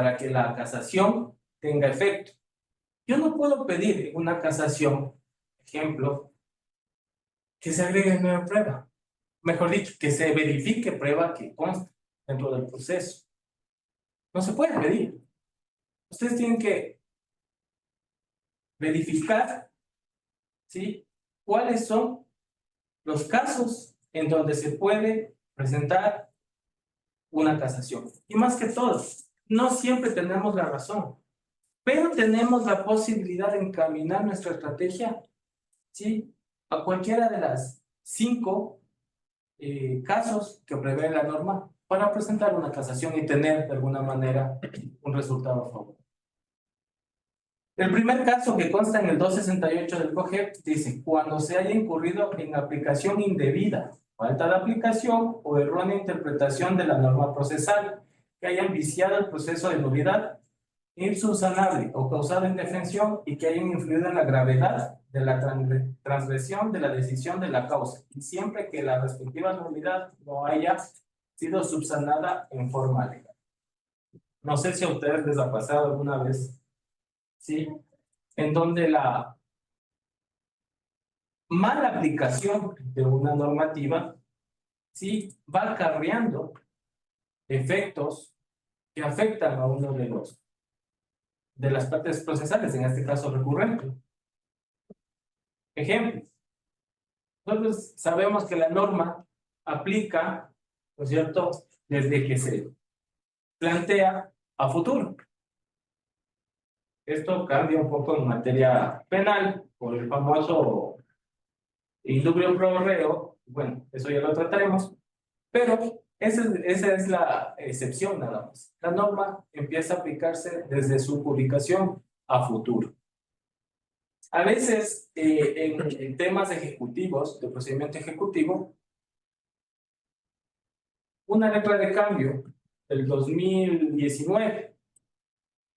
para que la casación tenga efecto. Yo no puedo pedir en una casación, ejemplo, que se agregue nueva prueba. Mejor dicho, que se verifique prueba que consta dentro del proceso. No se puede pedir. Ustedes tienen que verificar, ¿sí?, cuáles son los casos en donde se puede presentar una casación. Y más que todo, no siempre tenemos la razón, pero tenemos la posibilidad de encaminar nuestra estrategia, ¿sí?, a cualquiera de las 5 casos que prevé la norma para presentar una casación y tener de alguna manera un resultado a favor. El primer caso que consta en el 268 del COGEP dice: cuando se haya incurrido en aplicación indebida, falta de aplicación o errónea interpretación de la norma procesal, que hayan viciado el proceso de nulidad, insubsanable o causado indefensión y que hayan influido en la gravedad de la transgresión de la decisión de la causa, y siempre que la respectiva nulidad no haya sido subsanada en forma legal. No sé si a ustedes les ha pasado alguna vez, ¿sí?, en donde la mala aplicación de una normativa, ¿sí?, va acarreando efectos que afectan a uno de las partes procesales, en este caso recurrente. Ejemplo, nosotros sabemos que la norma aplica, ¿no es cierto?, desde que se plantea a futuro. Esto cambia un poco en materia penal por el famoso indubio pro reo. Bueno, eso ya lo trataremos, pero esa es la excepción nada más. La norma empieza a aplicarse desde su publicación a futuro. A veces, en temas ejecutivos, de procedimiento ejecutivo, una regla de cambio del 2019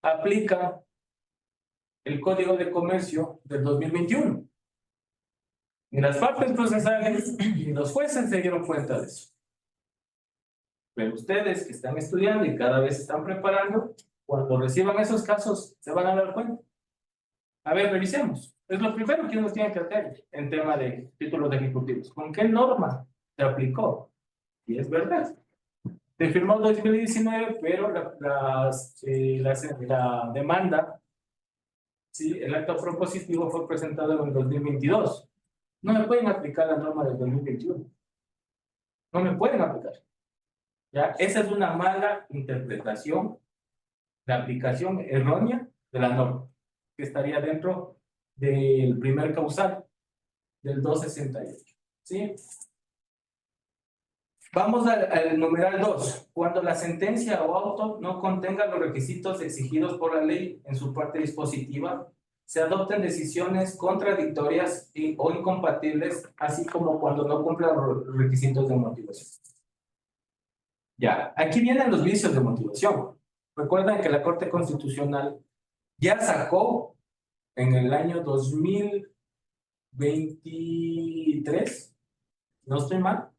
aplica el Código de Comercio del 2021. Ni las partes procesales ni los jueces se dieron cuenta de eso. Pero ustedes que están estudiando y cada vez se están preparando, cuando reciban esos casos, se van a dar cuenta. A ver, revisemos. Es lo primero que uno tiene que hacer en tema de títulos ejecutivos. ¿Con qué norma se aplicó? Y es verdad. Se firmó en 2019, pero la demanda, ¿sí?, el acto propositivo fue presentado en 2022. No me pueden aplicar la norma del 2021. No me pueden aplicar. ¿Ya? Esa es una mala interpretación, de aplicación errónea de la norma, que estaría dentro del primer causal del 268. ¿Sí? Vamos al numeral 2. Cuando la sentencia o auto no contenga los requisitos exigidos por la ley en su parte dispositiva, se adopten decisiones contradictorias o incompatibles, así como cuando no cumplan los requisitos de motivación. Ya, aquí vienen los vicios de motivación. Recuerden que la Corte Constitucional ya sacó en el año 2023, no estoy mal,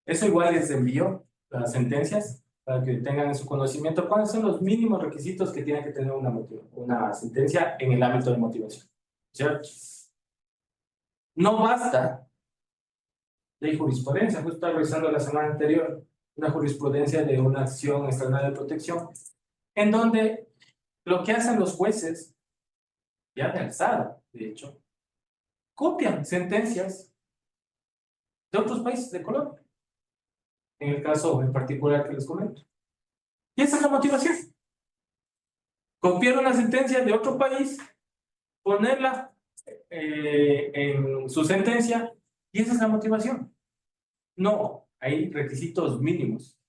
eso igual les envió las sentencias para que tengan en su conocimiento cuáles son los mínimos requisitos que tiene que tener una sentencia en el ámbito de motivación, ¿cierto? No basta de jurisprudencia. Justo estaba revisando la semana anterior una jurisprudencia de una acción extraordinaria de protección, en donde lo que hacen los jueces, ya de alzada, de hecho, copian sentencias de otros países de Colombia, en el caso en particular que les comento. Y esa es la motivación. Copiar una sentencia de otro país, ponerla en su sentencia, y esa es la motivación. No, hay requisitos mínimos.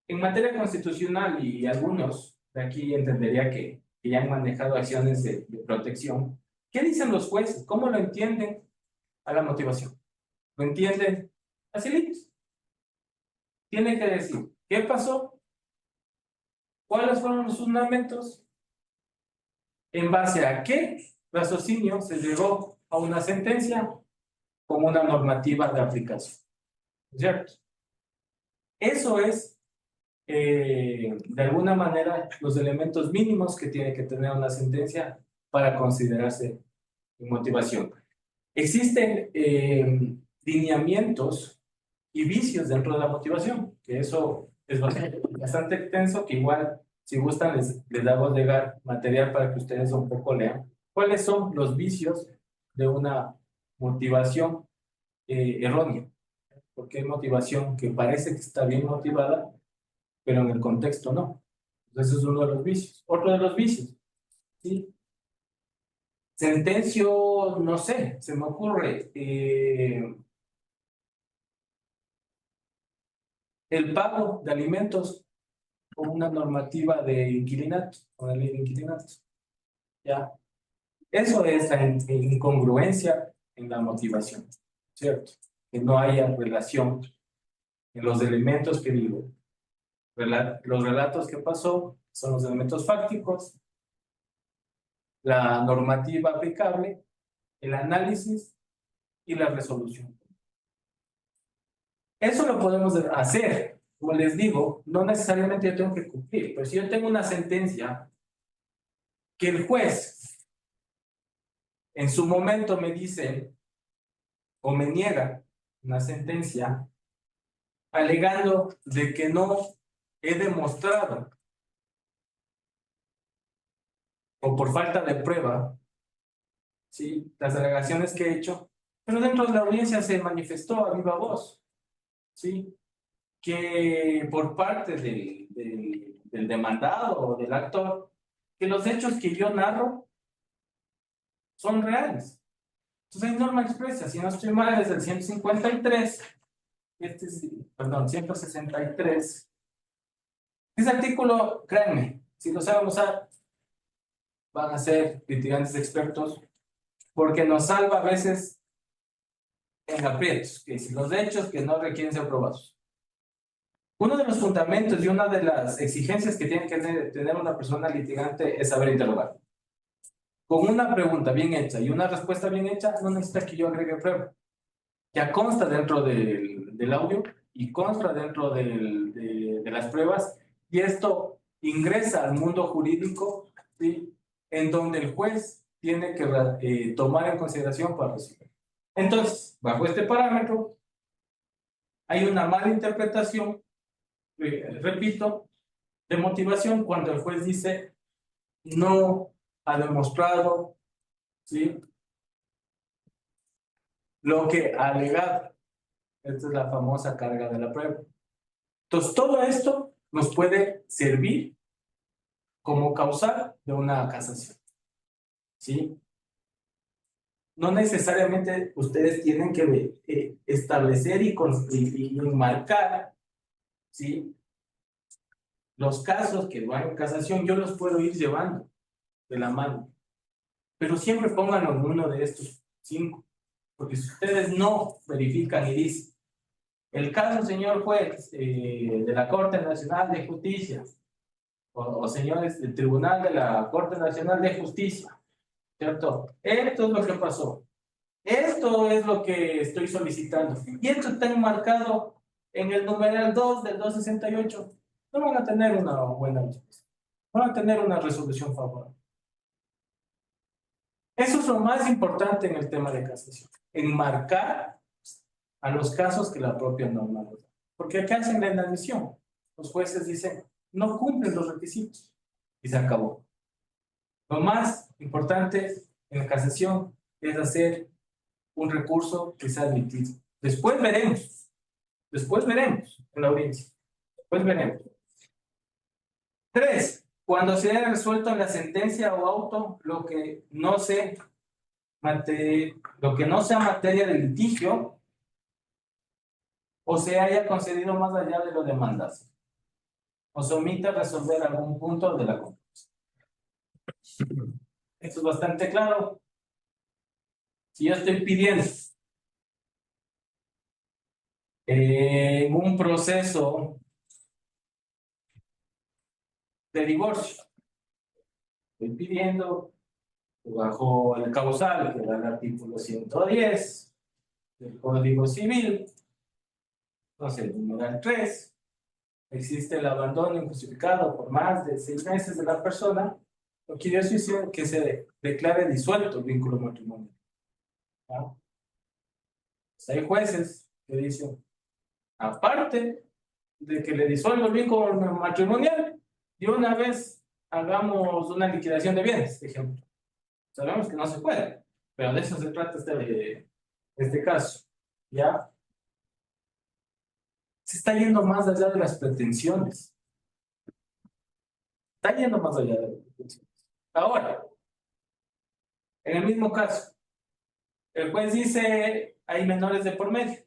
En materia constitucional, y algunos de aquí entendería que ya han manejado acciones de protección, ¿qué dicen los jueces? ¿Cómo lo entienden a la motivación? ¿Lo entienden? Así. Tienen que decir, ¿qué pasó? ¿Cuáles fueron los fundamentos? ¿En base a qué raciocinio se llegó a una sentencia con una normativa de aplicación? ¿Cierto? Eso es de alguna manera, los elementos mínimos que tiene que tener una sentencia para considerarse motivación. Existen lineamientos y vicios dentro de la motivación, que eso es bastante extenso, que igual, si gustan, les hago llegar material para que ustedes un poco lean. ¿Cuáles son los vicios de una motivación errónea? Porque hay motivación que parece que está bien motivada, pero en el contexto no. Entonces, es uno de los vicios. Otro de los vicios, ¿sí? Sentencio, no sé, se me ocurre el pago de alimentos con una normativa de inquilinato, con la ley de inquilinatos. ¿Ya? Eso es la incongruencia en la motivación, ¿cierto? Que no haya relación en los elementos que digo. Los relatos que pasó son los elementos fácticos, la normativa aplicable, el análisis y la resolución. Eso lo podemos hacer, como les digo, no necesariamente yo tengo que cumplir, pero si yo tengo una sentencia que el juez en su momento me dice o me niega una sentencia alegando de que no he demostrado o por falta de prueba, ¿sí?, las alegaciones que he hecho, pero dentro de la audiencia se manifestó a viva voz, ¿sí?, que por parte del demandado o del actor, que los hechos que yo narro son reales. Entonces hay norma expresa, si no estoy mal, es el 153, perdón, 163. Ese artículo, créanme, si lo saben usar, van a ser litigantes expertos, porque nos salva a veces en aprietos, que si los hechos que no requieren ser probados. Uno de los fundamentos y una de las exigencias que tiene que tener una persona litigante es saber interrogar. Con una pregunta bien hecha y una respuesta bien hecha, no necesita que yo agregue prueba. Ya consta dentro del audio y consta dentro de las pruebas, y esto ingresa al mundo jurídico, ¿sí?, en donde el juez tiene que tomar en consideración para resolver. Entonces, bajo este parámetro, hay una mala interpretación, repito, de motivación cuando el juez dice no ha demostrado, ¿sí?, lo que ha alegado. Esta es la famosa carga de la prueba. Entonces, todo esto nos puede servir como causal de una casación, ¿sí? No necesariamente ustedes tienen que establecer y marcar, ¿sí?, los casos que van en casación. Yo los puedo ir llevando de la mano, pero siempre pónganlo en uno de estos 5, porque si ustedes no verifican y dicen, el caso, señor juez, de la Corte Nacional de Justicia, o señores del Tribunal de la Corte Nacional de Justicia, ¿cierto? Esto es lo que pasó. Esto es lo que estoy solicitando. Y esto está enmarcado en el numeral 2 del 268. No van a tener una buena respuesta. Van a tener una resolución favorable. Eso es lo más importante en el tema de casación. Enmarcar a los casos que la propia norma nos da. Porque acá hacen la inadmisión. Los jueces dicen, no cumplen los requisitos. Y se acabó. Lo más importante en la casación es hacer un recurso que sea admitido. Después veremos en la audiencia. Después veremos. 3. Cuando se haya resuelto en la sentencia o auto lo que no sea materia de litigio o se haya concedido más allá de lo demandado, o se omita resolver algún punto de la controversia. Esto es bastante claro. Si yo estoy pidiendo en un proceso de divorcio, estoy pidiendo bajo el causal que da el artículo 110 del Código Civil, entonces el numeral 3, existe el abandono injustificado por más de 6 meses de la persona, lo que Dios dice que se declare disuelto el vínculo matrimonial. ¿Ah? Pues hay jueces que dicen, aparte de que le disuelva el vínculo matrimonial, y una vez hagamos una liquidación de bienes, por ejemplo. Sabemos que no se puede, pero de eso se trata este caso. ¿Ya? Se está yendo más allá de las pretensiones. Está yendo más allá de las pretensiones. Ahora, en el mismo caso, el juez dice, hay menores de por medio.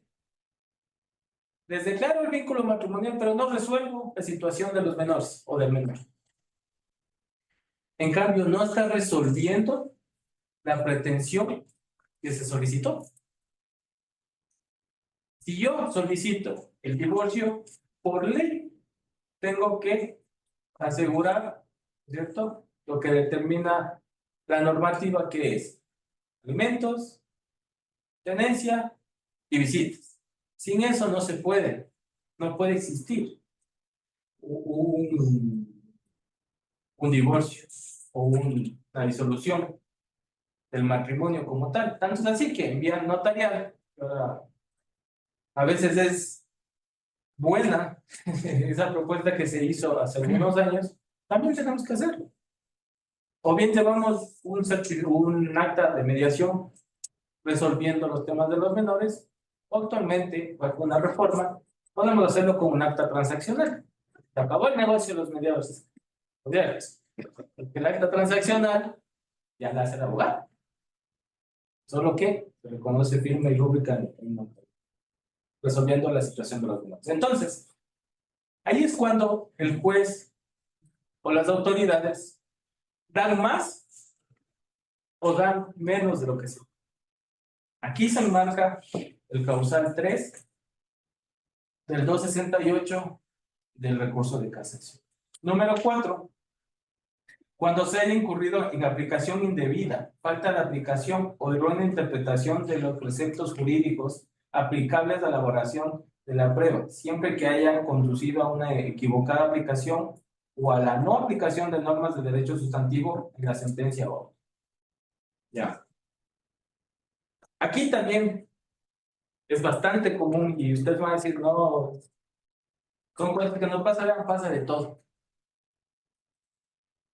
Les declaro el vínculo matrimonial, pero no resuelvo la situación de los menores o del menor. En cambio, no está resolviendo la pretensión que se solicitó. Si yo solicito el divorcio, por ley, tengo que asegurar, ¿cierto? Lo que determina la normativa, que es alimentos, tenencia y visitas. Sin eso no se puede, no puede existir un divorcio o una disolución del matrimonio como tal. Tanto es así que en vía notarial, a veces es buena esa propuesta que se hizo hace algunos años, también tenemos que hacerlo. O bien llevamos un acta de mediación resolviendo los temas de los menores, o actualmente, bajo una reforma, podemos hacerlo con un acta transaccional. Se acabó el negocio de los mediadores. Porque el acta transaccional ya la hace el abogado. Solo que se reconoce firme y rúbrica resolviendo la situación de los menores. Entonces, ahí es cuando el juez o las autoridades dan más o dan menos de lo que se. Aquí se marca el causal 3 del 268 del recurso de casación. Número 4. Cuando se haya incurrido en aplicación indebida, falta de aplicación o errónea interpretación de los preceptos jurídicos aplicables a la elaboración de la prueba, siempre que haya conducido a una equivocada aplicación o a la no aplicación de normas de derecho sustantivo en la sentencia o. Ya. Aquí también es bastante común y ustedes van a decir, no, son cosas que no pasan, pasa de todo.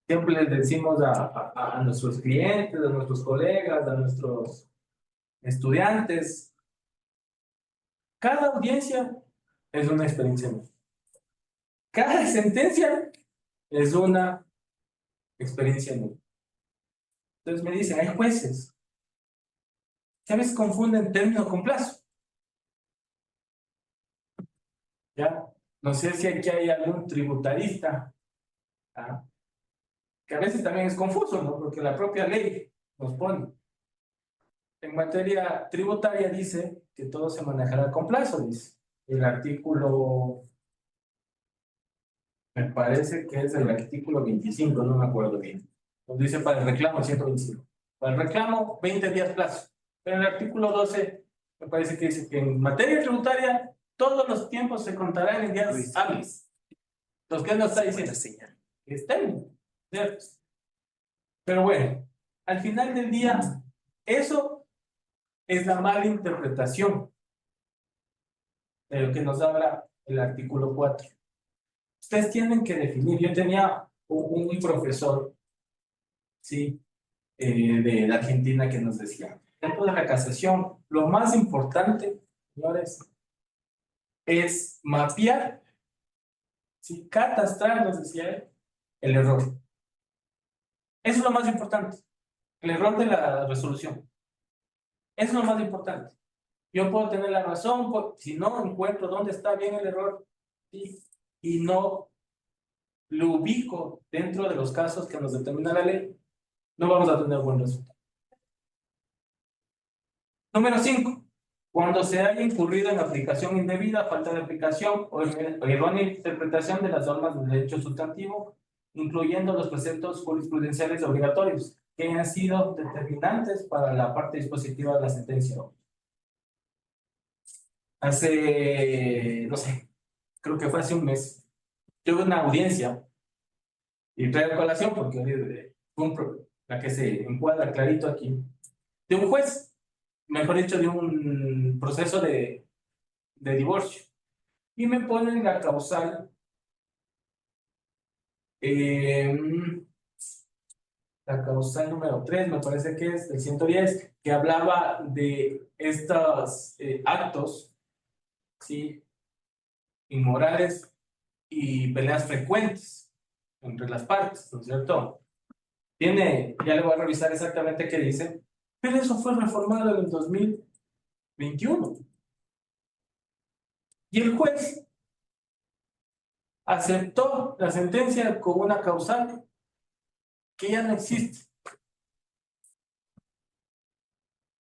Siempre les decimos a nuestros clientes, a nuestros colegas, a nuestros estudiantes, cada audiencia es una experiencia nueva. Cada sentencia es una experiencia nueva. Entonces me dicen, hay jueces que a veces confunden término con plazo. ¿Ya? No sé si aquí hay algún tributarista, ¿ah? Que a veces también es confuso, ¿no? Porque la propia ley nos pone. En materia tributaria dice que todo se manejará con plazo, dice. El artículo, me parece que es el artículo 25, no me acuerdo bien. Nos dice para el reclamo 125. Para el reclamo, 20 días plazo. Pero en el artículo 12, me parece que dice que en materia tributaria, todos los tiempos se contarán en días hábiles. Entonces, ¿qué nos está diciendo? Que estén, ¿cierto? Pero bueno, al final del día, eso es la mala interpretación de lo que nos habla el artículo 4. Ustedes tienen que definir. Yo tenía un profesor, ¿sí? De la Argentina, que nos decía, dentro de la casación, lo más importante, señores, es mapear, ¿sí? Catastrar, nos decía él, el error. Eso es lo más importante, el error de la resolución. Eso es lo más importante. Yo puedo tener la razón, si no encuentro dónde está bien el error, ¿sí? Y no lo ubico dentro de los casos que nos determina la ley, no vamos a tener buen resultado. Número 5. Cuando se haya incurrido en aplicación indebida, falta de aplicación o errónea interpretación de las normas del derecho sustantivo, incluyendo los preceptos jurisprudenciales obligatorios que han sido determinantes para la parte dispositiva de la sentencia. Hace, no sé, creo que fue hace un mes, tuve una audiencia, y traigo colación porque fue la que se encuadra clarito aquí, de un juez, mejor dicho, de un proceso de divorcio. Y me ponen la causal, eh, la causal número 3 me parece que es del 110, que hablaba de estos actos, ¿sí? Inmorales y peleas frecuentes entre las partes, ¿no es cierto? Ya le voy a revisar exactamente qué dice, pero eso fue reformado en el 2021. Y el juez aceptó la sentencia con una causal que ya no existe.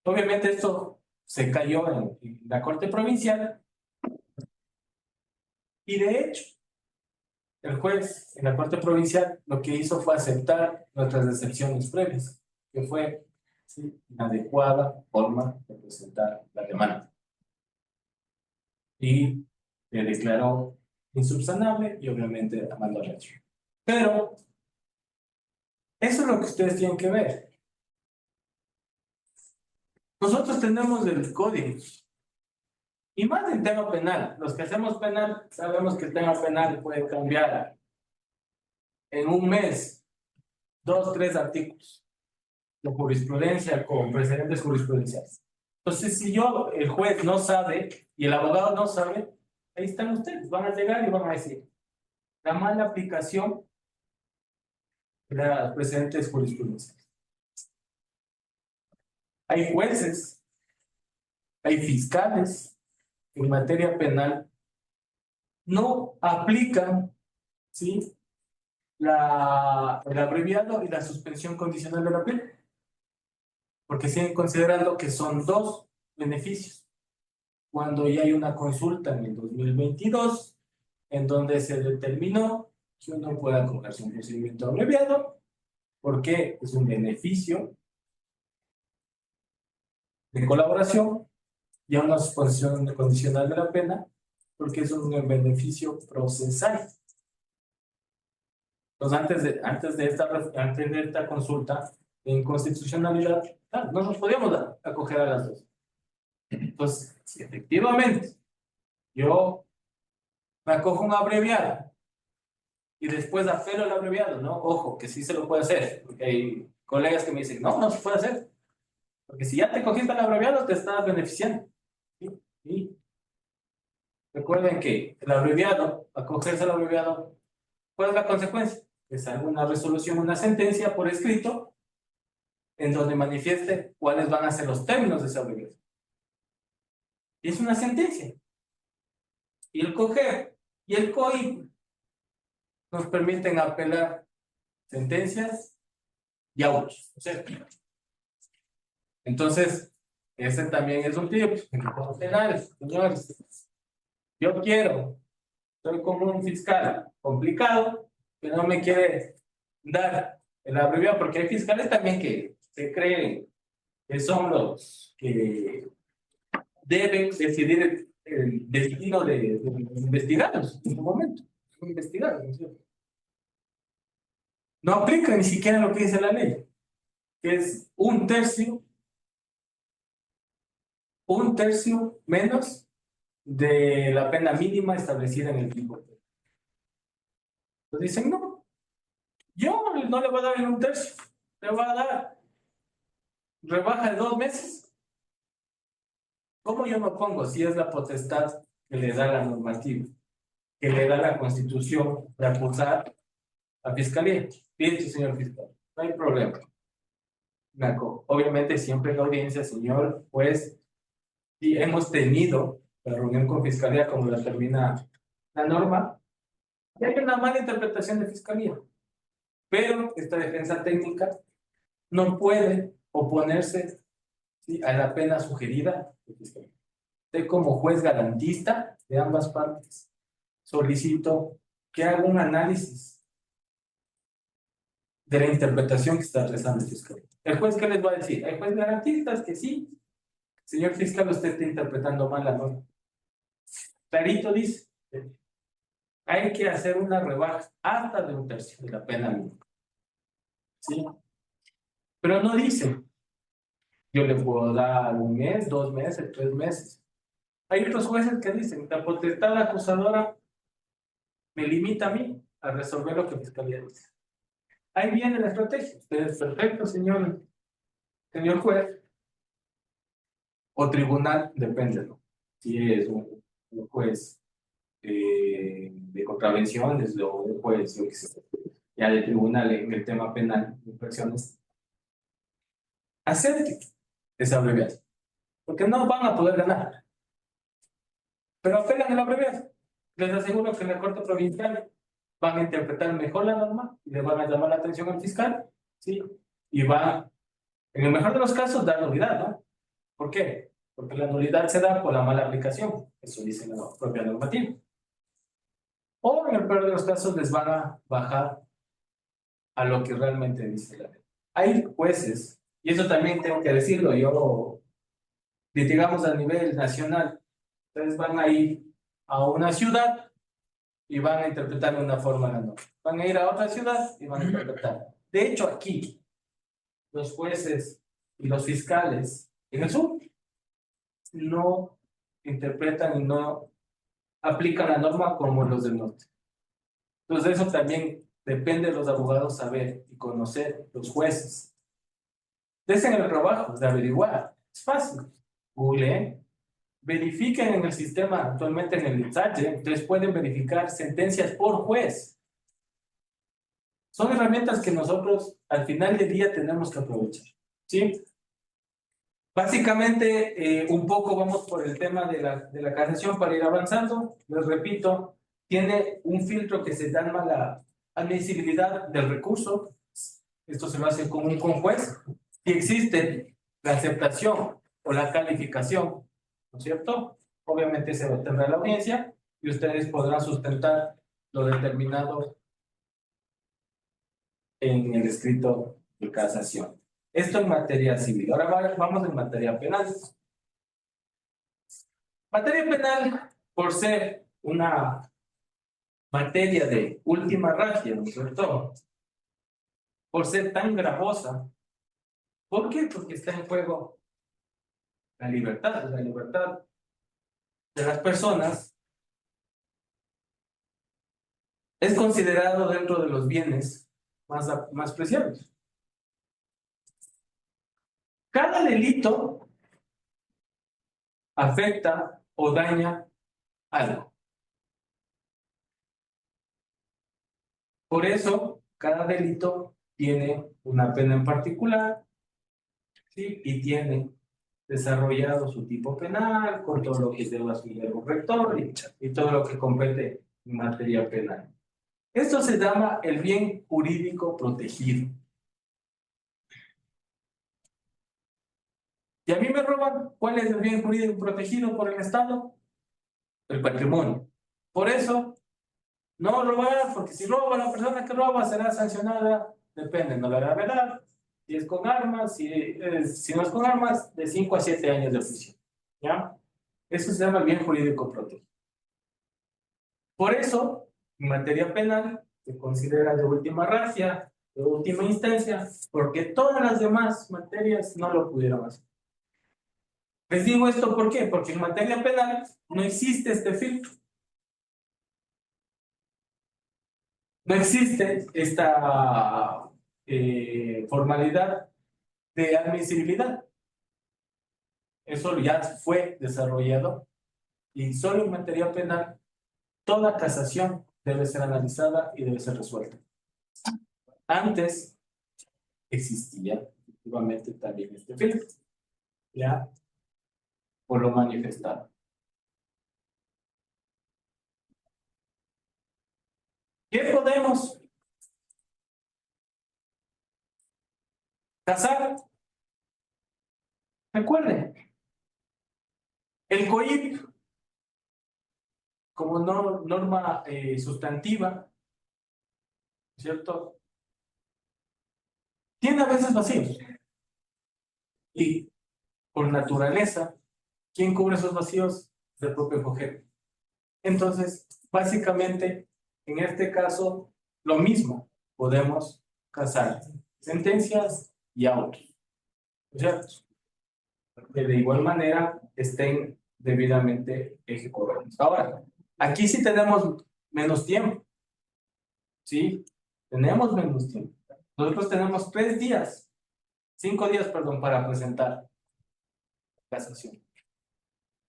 Obviamente esto se cayó en la Corte Provincial y de hecho el juez en la Corte Provincial lo que hizo fue aceptar nuestras excepciones previas, que fue, ¿sí?, inadecuada forma de presentar la demanda. Y le declaró insubsanable y obviamente mandó a retiro. Pero eso es lo que ustedes tienen que ver. Nosotros tenemos el código, y más en tema penal. Los que hacemos penal sabemos que el tema penal puede cambiar en un mes, 2, 3 artículos de jurisprudencia con precedentes jurisprudenciales. Entonces, si el juez no sabe y el abogado no sabe, ahí están ustedes, van a llegar y van a decir la mala aplicación de las precedentes jurisprudenciales. Hay jueces, hay fiscales en materia penal, no aplican, ¿sí?, el abreviado y la suspensión condicional de la pena, porque siguen considerando que son dos beneficios. Cuando ya hay una consulta en el 2022, en donde se determinó que uno pueda acogerse un procedimiento abreviado, porque es un beneficio de colaboración, y a una suspensión condicional de la pena, porque es un beneficio procesal. Entonces, antes de esta consulta de inconstitucionalidad, no nos podíamos acoger a las dos. Entonces, si efectivamente yo me acojo un abreviado y después apelo al abreviado, ¿no? Ojo, que sí se lo puede hacer, porque hay colegas que me dicen, no, no se puede hacer, porque si ya te cogiste al abreviado, te estás beneficiando. ¿Sí? Y recuerden que el abreviado, acogerse al abreviado, ¿cuál es la consecuencia? Es alguna resolución, una sentencia por escrito, en donde manifieste cuáles van a ser los términos de esa obligación. Y es una sentencia. Y el COGER y el COI nos permiten apelar sentencias y autos. Entonces, ese también es un tip en los penales, señores. Yo estoy como un fiscal complicado que no me quiere dar el abreviado, porque hay fiscales también que se creen que son los que deben decidir el destino de investigados en su momento. Investigados, ¿no es cierto? No aplica ni siquiera lo que dice la ley, que es un tercio menos de la pena mínima establecida en el tipo. Entonces dicen, no, yo no le voy a dar en un tercio, le voy a dar rebaja de 2 meses. ¿Cómo yo me pongo si es la potestad que le da la normativa, que le da la Constitución de acusar a Fiscalía? Dice, señor fiscal, no hay problema. Obviamente siempre en la audiencia, señor juez, y hemos tenido la reunión con Fiscalía como la termina la norma, y hay una mala interpretación de Fiscalía, pero esta defensa técnica no puede oponerse, ¿sí?, a la pena sugerida de Fiscalía. Usted como juez garantista de ambas partes, solicito que haga un análisis de la interpretación que está realizando el fiscal. ¿El juez qué les va a decir? Hay juez garantistas que sí, señor fiscal, usted está interpretando mal la norma. Clarito dice. hay que hacer una rebaja hasta de 1/3 de la pena mínima. ¿Sí? Pero no dice, yo le puedo dar 1 mes, 2 meses, 3 meses. Hay otros jueces que dicen, la potestad acusadora me limita a mí a resolver lo que Fiscalía dice. Ahí viene la estrategia. Ustedes, perfecto, señor juez, o tribunal, depende, ¿no? Si es un juez de contravenciones o un juez, yo qué sé, ya de tribunal en el tema penal, infracciones, acepte esa abreviación, porque no van a poder ganar, pero apelan a la abreviación. Les aseguro que en la Corte Provincial van a interpretar mejor la norma y le van a llamar la atención al fiscal, ¿sí? Y van, en el mejor de los casos, dar nulidad, ¿no? ¿Por qué? Porque la nulidad se da por la mala aplicación, eso dice la propia normativa. O en el peor de los casos les van a bajar a lo que realmente dice la ley. Hay jueces, y eso también tengo que decirlo, yo litigamos a nivel nacional, ustedes van a ir a una ciudad y van a interpretar de una forma la norma. Van a ir a otra ciudad y van a interpretar. De hecho, aquí, los jueces y los fiscales en el sur no interpretan y no aplican la norma como los del norte. Entonces, eso también depende de los abogados saber y conocer los jueces. Desen el trabajo de averiguar. Es fácil. Google, verifiquen en el sistema, actualmente en el INSACH, entonces pueden verificar sentencias por juez. Son herramientas que nosotros al final del día tenemos que aprovechar. ¿Sí? Básicamente, un poco vamos por el tema de la casación para ir avanzando. Les repito, tiene un filtro que se llama la admisibilidad del recurso. Esto se lo hace con un juez. Si existe la aceptación o la calificación, ¿no es cierto? Obviamente se tendrá la audiencia y ustedes podrán sustentar lo determinado en el escrito de casación. Esto en materia civil. Ahora vamos en materia penal. Materia penal, por ser una materia de última ratio, ¿no es cierto? Por ser tan gravosa. ¿Por qué? Porque está en juego la libertad de las personas. Es considerado dentro de los bienes más preciados. Cada delito afecta o daña algo. Por eso, cada delito tiene una pena en particular, ¿sí? Y tiene desarrollado su tipo penal, con todo lo que lleva su verbo rector y todo lo que compete en materia penal. Esto se llama el bien jurídico protegido. Y a mí me roban, ¿cuál es el bien jurídico protegido por el Estado? El patrimonio. Por eso, no robar, porque si roba la persona que roba será sancionada, depende de la gravedad, si es con armas, si no es con armas, de 5 a 7 años de prisión. ¿Ya? Eso se llama bien jurídico protegido. Por eso, en materia penal, se considera de última ratio, de última instancia, porque todas las demás materias no lo pudieron hacer. Les digo esto ¿por qué? Porque en materia penal no existe este filtro. No existe esta formalidad de admisibilidad. Eso ya fue desarrollado y solo en materia penal toda casación debe ser analizada y debe ser resuelta. Antes existía efectivamente también este filtro, ya por lo manifestado. ¿Qué podemos casar? Recuerden, el COIP como norma sustantiva, ¿cierto? Tiene a veces vacíos. Y por naturaleza, ¿quién cubre esos vacíos? El propio sujeto. Entonces, básicamente, En este caso, lo mismo, podemos casar sentencias y autos, ¿no es cierto? Que de igual manera estén debidamente ejecutados. Ahora, aquí sí tenemos menos tiempo, ¿sí? Tenemos menos tiempo. Nosotros tenemos 3 días, 5 días, perdón, para presentar casación,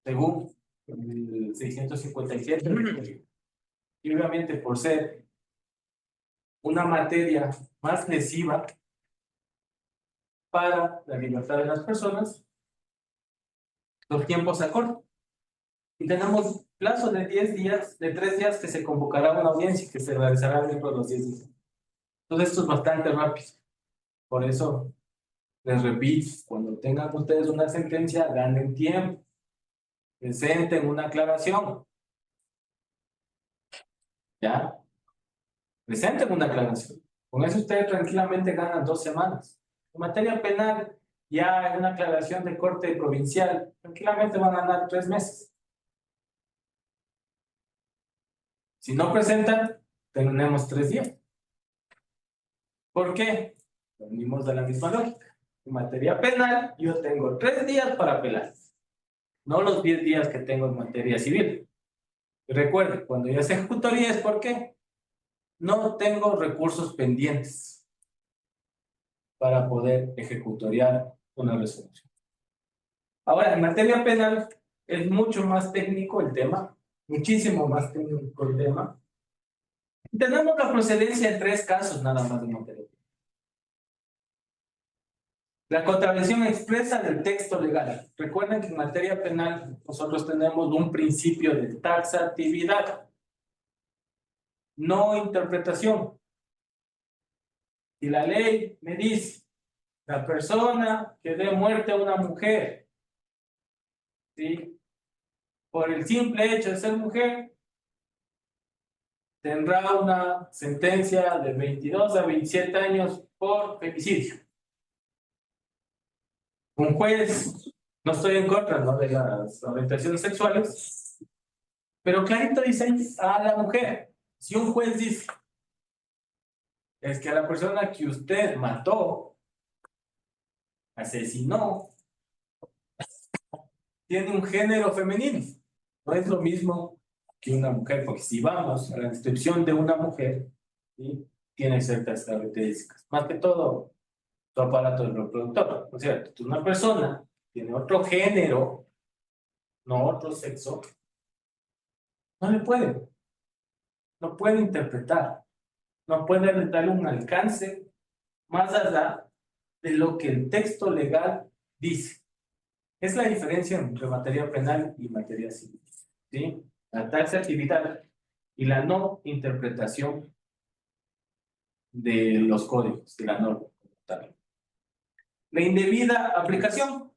según el 657. Y obviamente por ser una materia más lesiva para la libertad de las personas, los tiempos se acortan. Y tenemos plazo de 10 días, de 3 días que se convocará una audiencia y que se realizará dentro de los 10 días. Entonces esto es bastante rápido. Por eso, les repito, cuando tengan ustedes una sentencia, ganen tiempo, presenten una aclaración. ¿Ya? Presenten una aclaración. Con eso ustedes tranquilamente ganan 2 semanas. En materia penal, ya en una aclaración de corte provincial, tranquilamente van a ganar 3 meses. Si no presentan, tenemos 3 días. ¿Por qué? Venimos de la misma lógica. En materia penal, yo tengo 3 días para apelar, no los 10 días que tengo en materia civil. Y recuerden, cuando yo hace ejecutoría es porque no tengo recursos pendientes para poder ejecutoriar una resolución. Ahora, en materia penal es mucho más técnico el tema, muchísimo más técnico el tema. Tenemos la procedencia en 3 casos nada más de materia penal. La contravención expresa del texto legal. Recuerden que en materia penal nosotros tenemos un principio de taxatividad, no interpretación. Y la ley me dice, la persona que dé muerte a una mujer, ¿sí?, por el simple hecho de ser mujer, tendrá una sentencia de 22 a 27 años por femicidio. Un juez, no estoy en contra, ¿no?, de las orientaciones sexuales, pero clarito dice a la mujer, si un juez dice, es que a la persona que usted mató, asesinó, tiene un género femenino, no es lo mismo que una mujer, porque si vamos a la descripción de una mujer, ¿sí?, tiene ciertas características, más que todo, tu aparato reproductor, ¿no es cierto? Una persona tiene otro género, no otro sexo, no le puede, no puede interpretar, no puede darle un alcance más allá de lo que el texto legal dice. Es la diferencia entre materia penal y materia civil, ¿sí? La taxatividad y la no interpretación de los códigos, de la norma. La indebida aplicación.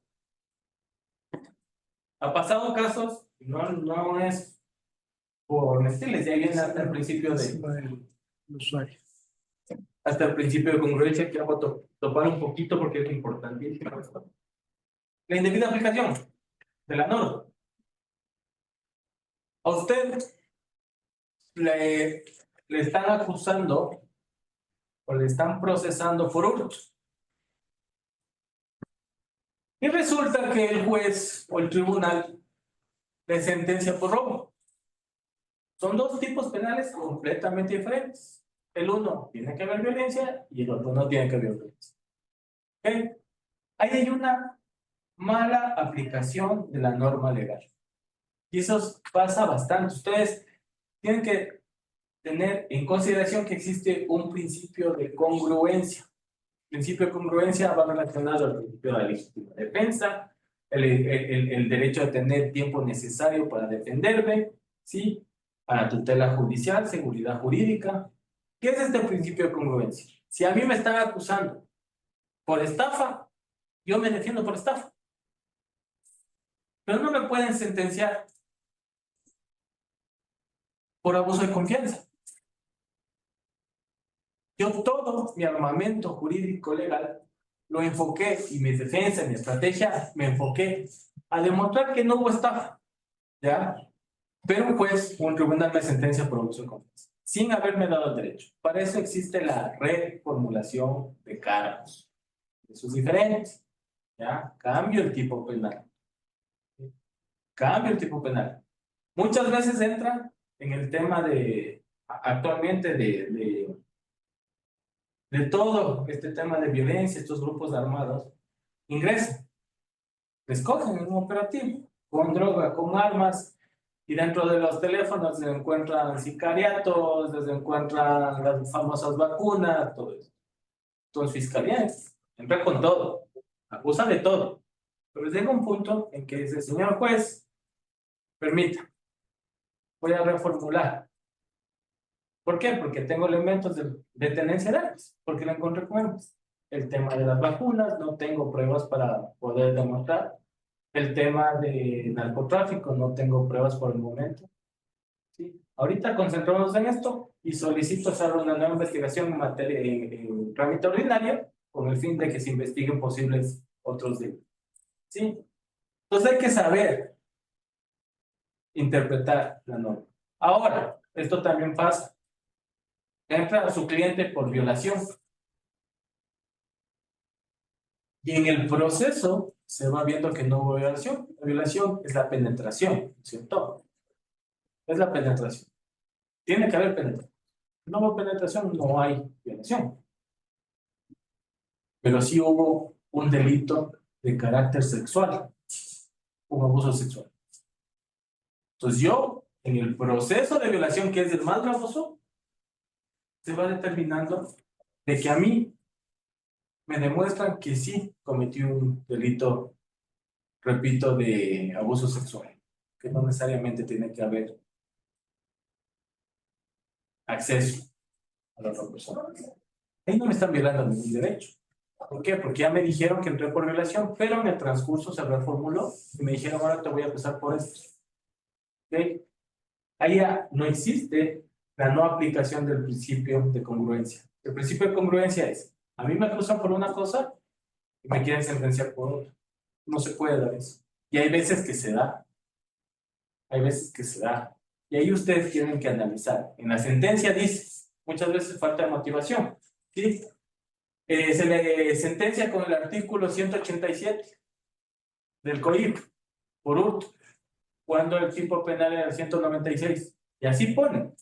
Ha pasado casos, no es por estiles, ya viene hasta el principio de usuario. Hasta el principio de congruencia, que hago topar un poquito porque es importantísimo. La indebida aplicación de la norma. A usted le están acusando o le están procesando por hurto. Y resulta que el juez o el tribunal le sentencia por robo. Son 2 tipos penales completamente diferentes. El uno tiene que haber violencia y el otro no tiene que haber violencia. ¿Okay? Ahí hay una mala aplicación de la norma legal. Y eso pasa bastante. Ustedes tienen que tener en consideración que existe un principio de congruencia. El principio de congruencia va relacionado al principio de la legítima defensa, el derecho a tener tiempo necesario para defenderme, ¿sí?, para tutela judicial, seguridad jurídica. ¿Qué es este principio de congruencia? Si a mí me están acusando por estafa, yo me defiendo por estafa. Pero no me pueden sentenciar por abuso de confianza. Yo todo mi armamento jurídico legal lo enfoqué, y mi defensa, mi estrategia, me enfoqué a demostrar que no hubo estafa, ¿ya? Pero pues un tribunal me sentencia por abuso de confianza. sin haberme dado el derecho. Para eso existe la reformulación de cargos. Eso es diferente. ¿Ya? Cambio el tipo penal. Cambio el tipo penal. Muchas veces entra en el tema de, actualmente, de todo este tema de violencia, estos grupos armados, ingresan, les cogen en un operativo, con droga, con armas, y dentro de los teléfonos se encuentran sicariatos, se encuentran las famosas vacunas, todo eso. Entonces, fiscalía entra con todo, acusa de todo. Pero llega un punto en que dice, señor juez, permita, voy a reformular. ¿Por qué? Porque tengo elementos de tenencia de armas, porque lo encontré con armas. El tema de las vacunas, no tengo pruebas para poder demostrar. El tema de narcotráfico, no tengo pruebas por el momento. ¿Sí? Ahorita concentramos en esto y solicito hacer una nueva investigación en materia en trámite ordinario con el fin de que se investiguen posibles otros delitos. ¿Sí? Entonces hay que saber interpretar la norma. Ahora, esto también pasa. Entra a su cliente por violación. Y en el proceso se va viendo que no hubo violación. La violación es la penetración, ¿cierto? Es la penetración. Tiene que haber penetración. No hubo penetración, no hay violación. Pero sí hubo un delito de carácter sexual, un abuso sexual. Entonces yo, en el proceso de violación, que es el más gravoso, se va determinando de que a mí me demuestran que sí cometí un delito, repito, de abuso sexual, que no necesariamente tiene que haber acceso a la otra persona. Ahí no me están violando ningún derecho. ¿Por qué? Porque ya me dijeron que entré por violación, pero en el transcurso se reformuló y me dijeron, ahora te voy a empezar por esto. ¿Ok? Ahí ya no existe la no aplicación del principio de congruencia. El principio de congruencia es, a mí me acusan por una cosa y me quieren sentenciar por otra. No se puede dar eso. Y hay veces que se da. Hay veces que se da. Y ahí ustedes tienen que analizar. En la sentencia dice, muchas veces falta de motivación. ¿Sí? Se le sentencia con el artículo 187 del COIP por hurto, cuando el tipo penal era el 196. Y así pone.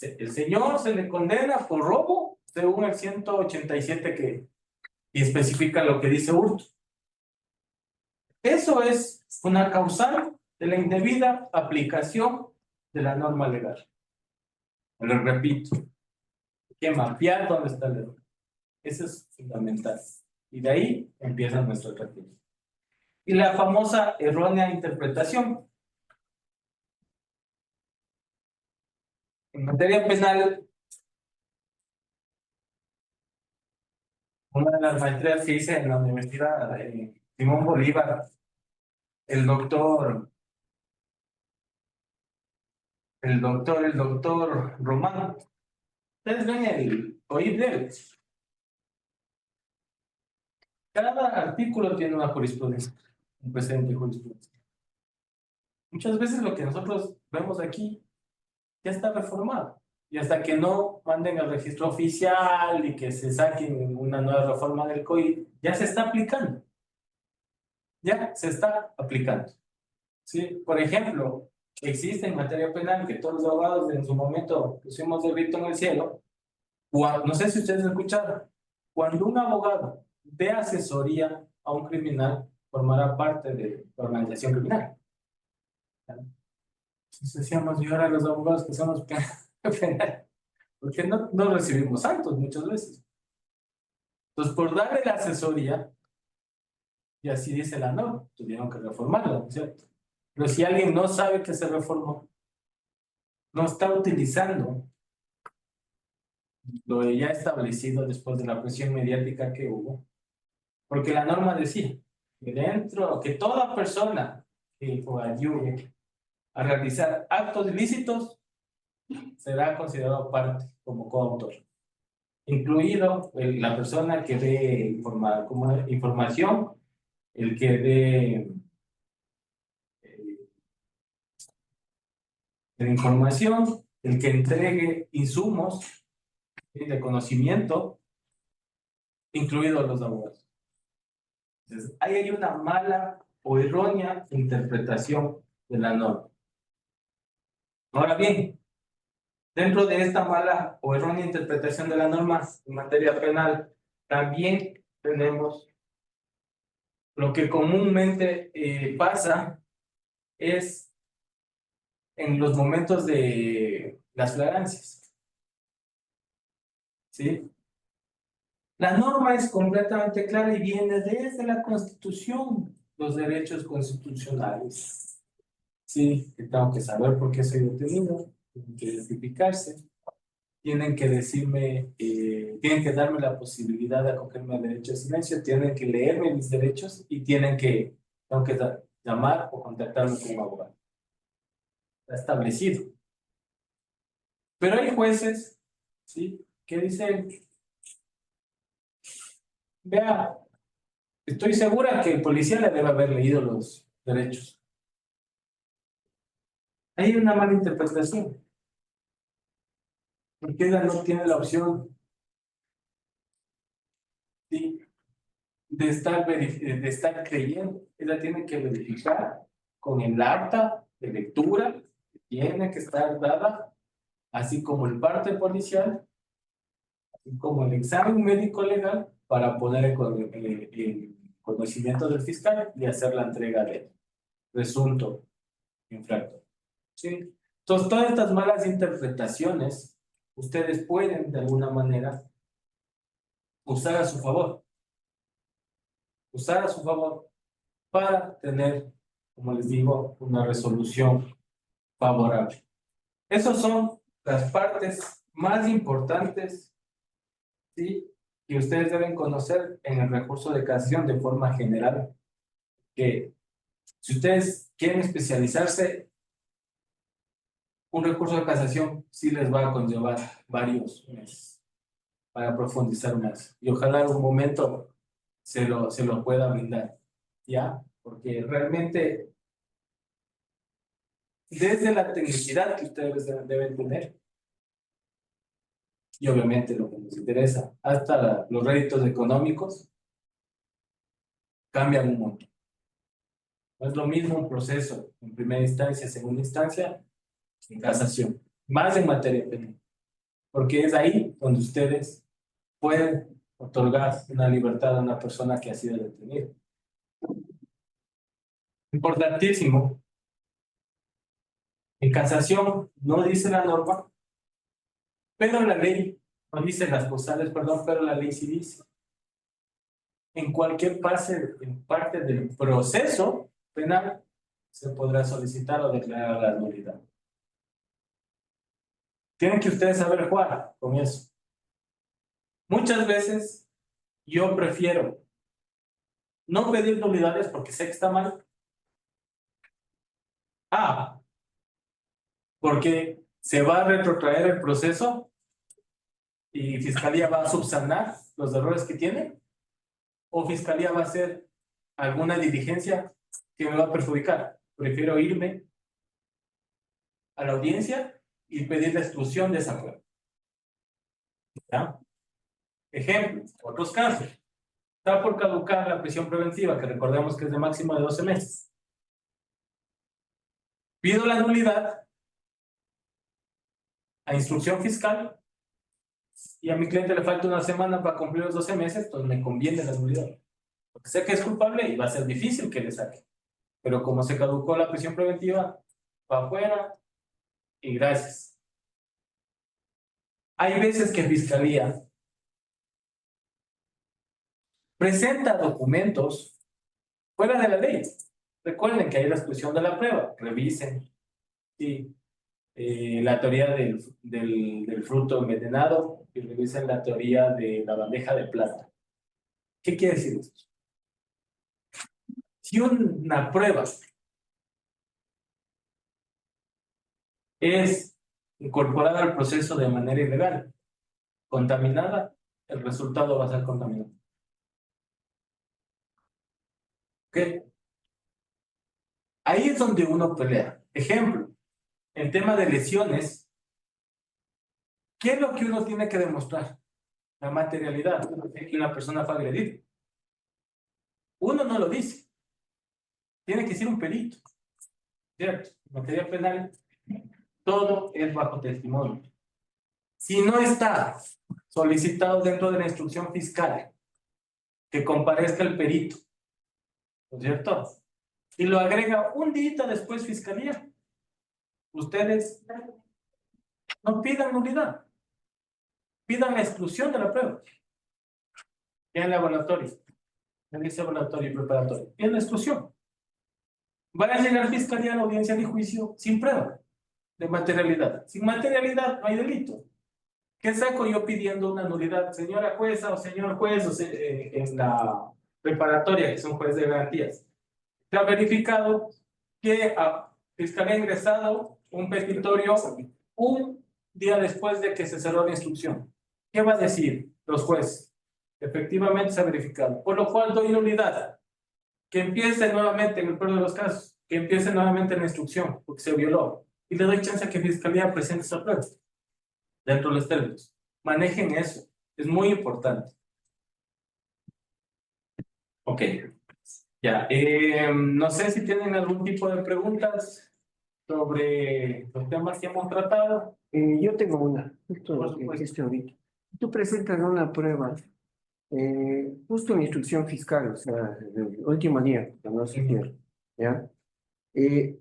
El señor se le condena por robo según el 187 y especifica lo que dice hurto. Eso es una causal de la indebida aplicación de la norma legal. Lo repito, hay que mapear dónde está el error. Eso es fundamental. Y de ahí empieza nuestro tratamiento. Y la famosa errónea interpretación. En materia penal, una de las maestrías que hice en la Universidad de Simón Bolívar, el doctor Román. Ustedes ven el OIP de él. Cada artículo tiene una jurisprudencia, un precedente de jurisprudencia. Muchas veces lo que nosotros vemos aquí ya está reformado. Y hasta que no manden al registro oficial y que se saquen una nueva reforma del COI, ya se está aplicando. Ya se está aplicando. ¿Sí? Por ejemplo, existe en materia penal que todos los abogados en su momento pusimos el grito en el cielo. No sé si ustedes escucharon. Cuando un abogado dé asesoría a un criminal, formará parte de la organización criminal. Entonces decíamos, y ahora los abogados que somos penales, porque no recibimos actos muchas veces. Entonces, por darle la asesoría, y así dice la norma, tuvieron que reformarla, ¿no es cierto? Pero si alguien no sabe que se reformó, no está utilizando lo ya establecido después de la presión mediática que hubo, porque la norma decía que toda persona que ayude a realizar actos ilícitos será considerado parte como coautor, incluido la persona que dé información, el que dé la información, el que entregue insumos, ¿sí?, de conocimiento, incluidos los abogados. Entonces, ahí hay una mala o errónea interpretación de la norma. Ahora bien, dentro de esta mala o errónea interpretación de la norma en materia penal, también tenemos lo que comúnmente pasa es en los momentos de las flagrancias, ¿sí? La norma es completamente clara y viene desde la Constitución, los derechos constitucionales. Sí, que tengo que saber por qué soy detenido, tienen que identificarse, tienen que decirme, tienen que darme la posibilidad de acogerme al derecho de silencio, tienen que leerme mis derechos y tengo que llamar o contactarme con un abogado. Está establecido. Pero hay jueces, ¿sí?, que dicen, vea, estoy segura que el policía le debe haber leído los derechos. Hay una mala interpretación, porque ella no tiene la opción, ¿sí?, de estar creyendo. Ella tiene que verificar con el acta de lectura que tiene que estar dada, así como el parte policial, así como el examen médico legal, para poner el conocimiento del fiscal y hacer la entrega del presunto infractor. ¿Sí? Entonces, todas estas malas interpretaciones, ustedes pueden de alguna manera usar a su favor. Usar a su favor para tener, como les digo, una resolución favorable. Esas son las partes más importantes, ¿sí?, que ustedes deben conocer en el recurso de casación de forma general. Que si ustedes quieren especializarse, un recurso de casación sí les va a conllevar varios meses para profundizar más. Y ojalá en un momento se lo pueda brindar, ¿ya? Porque realmente, desde la tecnicidad que ustedes deben tener, y obviamente lo que nos interesa, hasta los réditos económicos, cambian un montón. No es lo mismo un proceso en primera instancia, segunda instancia, en casación, más en materia penal, porque es ahí donde ustedes pueden otorgar una libertad a una persona que ha sido detenida. Importantísimo, en casación no dice la norma, pero la ley, no dice las causales, perdón, pero la ley sí dice. En cualquier parte del proceso penal se podrá solicitar o declarar la nulidad. Tienen que ustedes saber jugar con eso. Muchas veces yo prefiero no pedir nulidades porque sé que está mal. Ah, porque se va a retrotraer el proceso y Fiscalía va a subsanar los errores que tiene, o Fiscalía va a hacer alguna diligencia que me va a perjudicar. Prefiero irme a la audiencia y pedir la exclusión de esa prueba. ¿Ya? Ejemplo, otros casos. Está por caducar la prisión preventiva, que recordemos que es de máximo de 12 meses. Pido la nulidad a instrucción fiscal y a mi cliente le falta una semana para cumplir los 12 meses, entonces me conviene la nulidad. Porque sé que es culpable y va a ser difícil que le saque. Pero como se caducó la prisión preventiva, va afuera y gracias. Hay veces que Fiscalía presenta documentos fuera de la ley. Recuerden que hay la exclusión de la prueba. Revisen. Sí. La teoría del fruto envenenado y revisen la teoría de la bandeja de plata. ¿Qué quiere decir esto? Si una prueba es incorporada al proceso de manera ilegal, contaminada, el resultado va a ser contaminado. ¿Ok? Ahí es donde uno pelea. Ejemplo, el tema de lesiones ¿Qué es lo que uno tiene que demostrar? La materialidad de que una persona fue agredida. Uno no lo dice, tiene que ser un perito, ¿cierto? En materia penal, todo es bajo testimonio. Si no está solicitado dentro de la instrucción fiscal que comparezca el perito, ¿no es cierto? Y lo agrega un día después fiscalía, ustedes no pidan nulidad, pidan la exclusión de la prueba. Ya en laboratorio, en ese laboratorio preparatorio, y en la exclusión. Van a llegar fiscalía a la audiencia de juicio sin prueba de materialidad. Sin materialidad no hay delito. ¿Qué saco yo pidiendo una nulidad? Señora jueza o señor juez en la preparatoria, que es un juez de garantías. Se ha verificado que a fiscalía ha ingresado un petitorio un día después de que se cerró la instrucción. ¿Qué va a decir los jueces? Efectivamente se ha verificado. Por lo cual doy nulidad. Que empiece nuevamente, en el peor de los casos, que empiece nuevamente la instrucción, porque se violó. Y le doy chance a que fiscalía presente esa prueba dentro de los términos. Manejen eso. Es muy importante. Ok. Ya. No sé si tienen algún tipo de preguntas sobre los temas que hemos tratado. Yo tengo una, justo Por lo que supuesto. dijiste ahorita. Tú presentas una prueba, justo en instrucción fiscal, o sea, el último día, cuando no se cierra, ¿ya? Eh,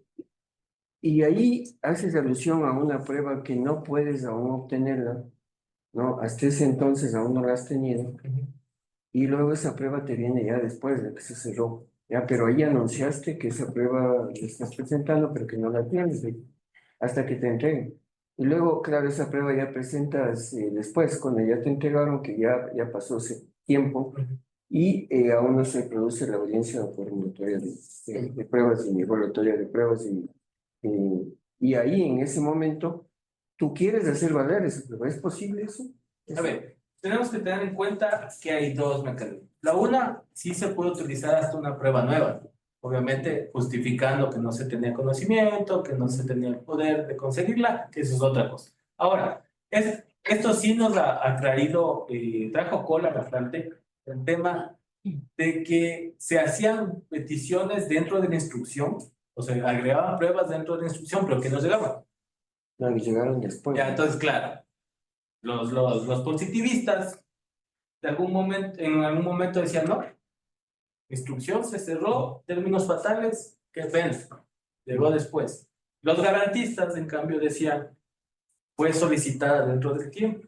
y ahí haces alusión a una prueba que no puedes aún obtenerla, ¿no? Hasta ese entonces aún no la has tenido, y luego esa prueba te viene ya después de que se cerró, ¿ya? Pero ahí anunciaste que esa prueba la estás presentando, pero que no la tienes, ¿sí? Hasta que te entreguen. Y luego, claro, esa prueba ya presentas después, cuando ya te entregaron, que ya pasó ese tiempo, y aún no se produce la audiencia formulatoria de pruebas y evaluatoria de pruebas. Y ahí, en ese momento, tú quieres hacer valer esa prueba. ¿Es posible eso? A ver, tenemos que tener en cuenta que hay dos mecanismos. La una, sí se puede utilizar hasta una prueba nueva, obviamente justificando que no se tenía conocimiento, que no se tenía el poder de conseguirla, que eso es otra cosa. Ahora, esto sí nos ha traído, trajo cola bastante el tema de que se hacían peticiones dentro de la instrucción, o sea, agregaban pruebas dentro de la instrucción, pero que no llegaban. No, que llegaron después. Ya, entonces, claro, los positivistas en algún momento decían, no, instrucción se cerró, términos fatales, qué pena, llegó después. Los garantistas, en cambio, decían, fue solicitada dentro del tiempo.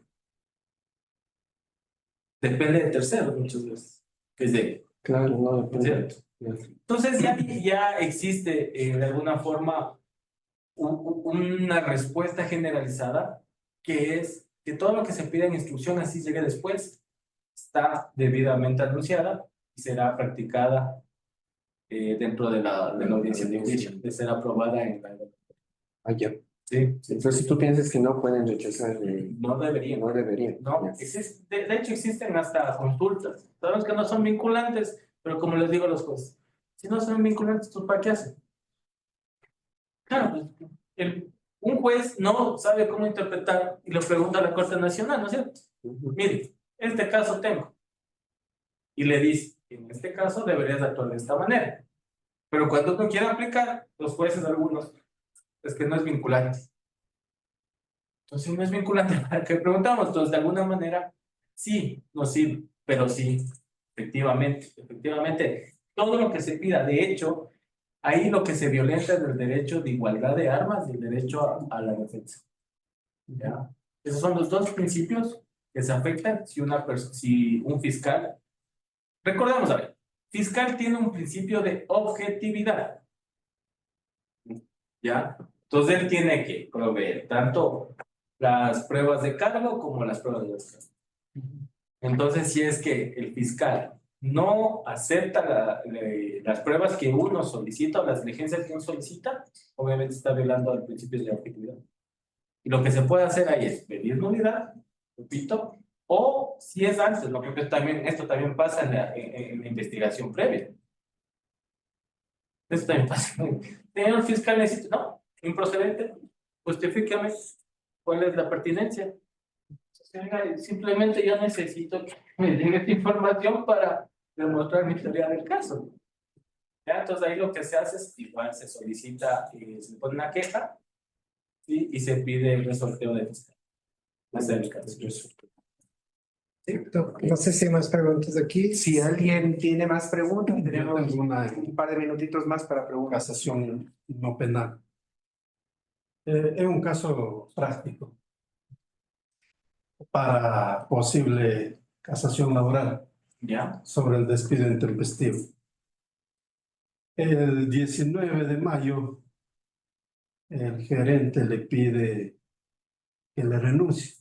Depende de terceros muchas veces, que es de, Claro, no ¿no es depende. cierto? Entonces ya existe de alguna forma una respuesta generalizada que es que todo lo que se pide en instrucción así llegue después está debidamente anunciada y será practicada dentro de la audiencia de juicio, de ser aprobada en la... Ah, ya. Sí, sí. Entonces tú piensas que no pueden rechazar, No deberían. no deberían. No, Ya. de hecho existen hasta consultas. Sabemos que no son vinculantes, pero como les digo a los jueces, si no son vinculantes, ¿tú para qué hacen? Claro, pues, un juez no sabe cómo interpretar y lo pregunta a la Corte Nacional, ¿no es cierto? Ujú. Mire, este caso tengo. Y le dice, en este caso deberías actuar de esta manera. Pero cuando uno quiere aplicar, los jueces algunos, es que no es vinculante. Entonces, si no es vinculante, ¿para qué preguntamos? Entonces, de alguna manera, sí, no sirve, pero sí, efectivamente, todo lo que se pida, de hecho, ahí lo que se violenta es el derecho de igualdad de armas y el derecho a la defensa. ¿Ya? Esos son los dos principios que se afectan si un fiscal, recordemos, a ver, fiscal tiene un principio de objetividad, ¿ya? Entonces él tiene que proveer tanto las pruebas de cargo como las pruebas de descargo. Entonces, si es que el fiscal no acepta las pruebas que uno solicita o las diligencias que uno solicita, obviamente está violando el principio de objetividad. Y lo que se puede hacer ahí es pedir nulidad, repito, o si es antes, lo que esto también pasa en la investigación previa. Esto también pasa. Señor fiscal, necesito, no, improcedente, justifíqueme cuál es la pertinencia. Oiga, simplemente yo necesito que me den esta información para demostrar mi teoría del caso. ¿Ya? Entonces ahí lo que se hace es igual se solicita, se pone una queja, ¿sí? Y se pide el resorteo de fiscal. Ese es el caso. No sé si hay más preguntas aquí. Si alguien tiene más preguntas, Yo tenemos tengo una un par de minutitos más para preguntas. casación no penal. Es un caso práctico para posible casación laboral ¿Ya? sobre el despido intempestivo. El 19 de mayo, el gerente le pide que le renuncie.